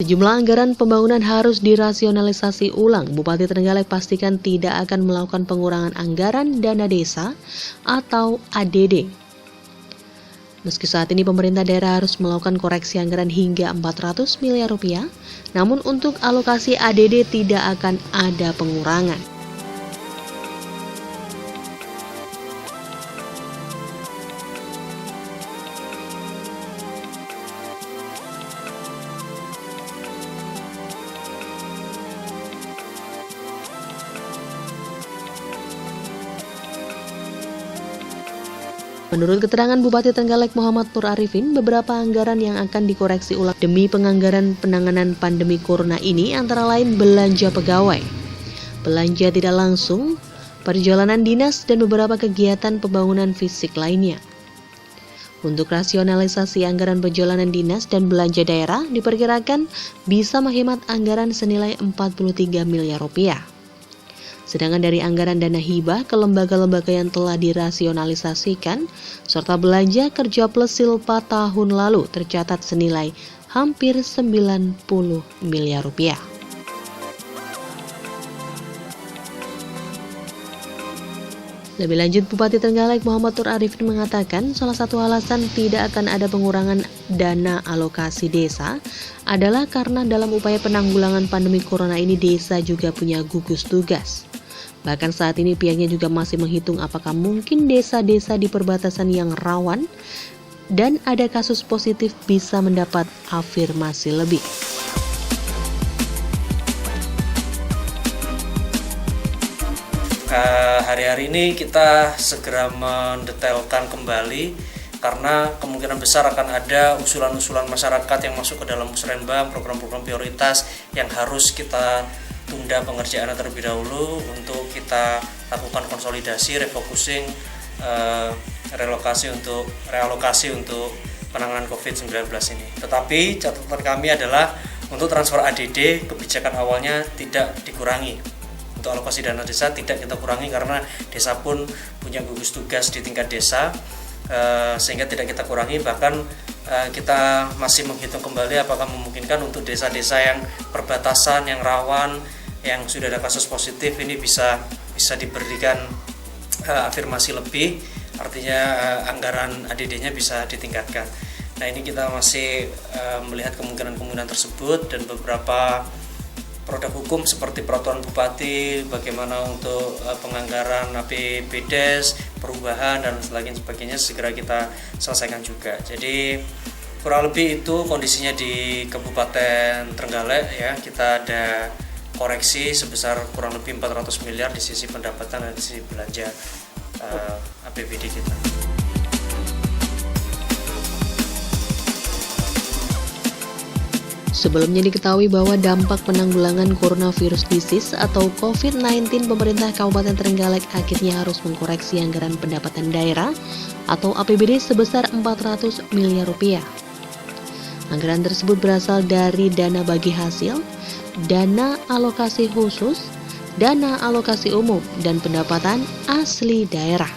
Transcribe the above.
Sejumlah anggaran pembangunan harus dirasionalisasi ulang. Bupati Trenggalek pastikan tidak akan melakukan pengurangan anggaran dana desa atau ADD. Meski saat ini pemerintah daerah harus melakukan koreksi anggaran hingga 400 miliar rupiah, namun untuk alokasi ADD tidak akan ada pengurangan. Menurut keterangan Bupati Trenggalek Muhammad Nur Arifin, beberapa anggaran yang akan dikoreksi ulang demi penganggaran penanganan pandemi corona ini antara lain belanja pegawai, belanja tidak langsung, perjalanan dinas, dan beberapa kegiatan pembangunan fisik lainnya. Untuk rasionalisasi anggaran perjalanan dinas dan belanja daerah diperkirakan bisa menghemat anggaran senilai 43 miliar rupiah. Sedangkan dari anggaran dana hibah ke lembaga-lembaga yang telah dirasionalisasikan, serta belanja kerja plus silpa tahun lalu tercatat senilai hampir 90 miliar rupiah. Lebih lanjut, Bupati Trenggalek Muhammad Nur Arifin mengatakan salah satu alasan tidak akan ada pengurangan dana alokasi desa adalah karena dalam upaya penanggulangan pandemi corona ini desa juga punya gugus tugas. Bahkan saat ini pihaknya juga masih menghitung apakah mungkin desa-desa di perbatasan yang rawan dan ada kasus positif bisa mendapat afirmasi lebih. Hari-hari ini kita segera mendetailkan kembali karena kemungkinan besar akan ada usulan-usulan masyarakat yang masuk ke dalam musrenbang, program-program prioritas yang harus kita tunda pengerjaannya terlebih dahulu untuk kita lakukan konsolidasi, refocusing, realokasi untuk penanganan COVID-19 ini. Tetapi catatan kami adalah untuk transfer ADD kebijakan awalnya tidak dikurangi. Untuk alokasi dana desa tidak kita kurangi karena desa pun punya gugus tugas di tingkat desa, sehingga tidak kita kurangi. Bahkan kita masih menghitung kembali apakah memungkinkan untuk desa-desa yang perbatasan, yang rawan, yang sudah ada kasus positif ini bisa diberikan afirmasi lebih, artinya anggaran ADD-nya bisa ditingkatkan. Nah, ini kita masih melihat kemungkinan-kemungkinan tersebut dan beberapa produk hukum seperti peraturan bupati, bagaimana untuk penganggaran APBDes, perubahan dan sebagainya segera kita selesaikan juga. Jadi kurang lebih itu kondisinya di Kabupaten Trenggalek ya. Kita ada koreksi sebesar kurang lebih 400 miliar di sisi pendapatan dan di sisi belanja APBD kita. Sebelumnya diketahui bahwa dampak penanggulangan coronavirus disease atau COVID-19, pemerintah Kabupaten Trenggalek akhirnya harus mengkoreksi anggaran pendapatan daerah atau APBD sebesar 400 miliar rupiah. Anggaran tersebut berasal dari dana bagi hasil, dana alokasi khusus, dana alokasi umum, dan pendapatan asli daerah.